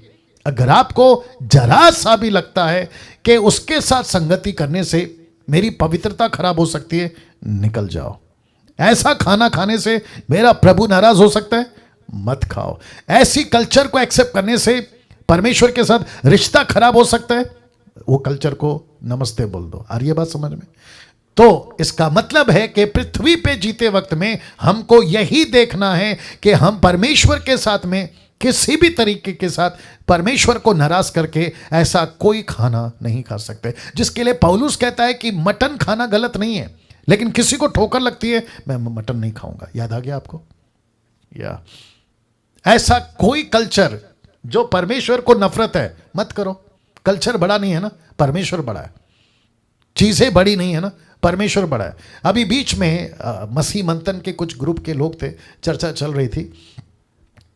अगर आपको जरा सा भी लगता है कि उसके साथ संगति करने से मेरी पवित्रता खराब हो सकती है, निकल जाओ। ऐसा खाना खाने से मेरा प्रभु नाराज हो सकता है, मत खाओ। ऐसी कल्चर को एक्सेप्ट करने से परमेश्वर के साथ रिश्ता खराब हो सकता है, वो कल्चर को नमस्ते बोल दो। आ रही है बात समझ में? तो इसका मतलब है कि पृथ्वी पे जीते वक्त में हमको यही देखना है कि हम परमेश्वर के साथ में किसी भी तरीके के साथ परमेश्वर को नाराज करके ऐसा कोई खाना नहीं खा सकते, जिसके लिए पौलुस कहता है कि मटन खाना गलत नहीं है, लेकिन किसी को ठोकर लगती है मैं मटन नहीं खाऊंगा। याद आ गया आपको? या ऐसा कोई कल्चर जो परमेश्वर को नफरत है मत करो। कल्चर बड़ा नहीं है ना, परमेश्वर बड़ा है। चीजें बड़ी नहीं है ना, परमेश्वर बड़ा है। अभी बीच में मसीह मंथन के कुछ ग्रुप के लोग थे, चर्चा चल रही थी,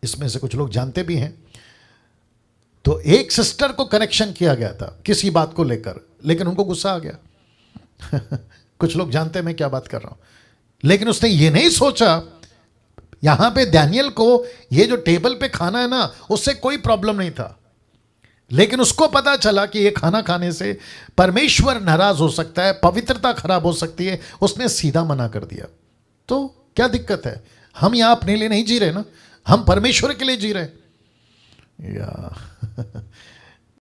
इसमें से कुछ लोग जानते भी हैं। तो एक सिस्टर को कनेक्शन किया गया था किसी बात को लेकर, लेकिन उनको गुस्सा आ गया। कुछ लोग जानते हैं मैं क्या बात कर रहा हूं। लेकिन उसने ये नहीं सोचा, यहां पे दानियल को ये जो टेबल पे खाना है ना, उससे कोई प्रॉब्लम नहीं था, लेकिन उसको पता चला कि ये खाना खाने से परमेश्वर नाराज हो सकता है, पवित्रता खराब हो सकती है। उसने सीधा मना कर दिया। तो क्या दिक्कत है? हम यहां अपने लिए नहीं जी रहे ना, हम परमेश्वर के लिए जी रहे। या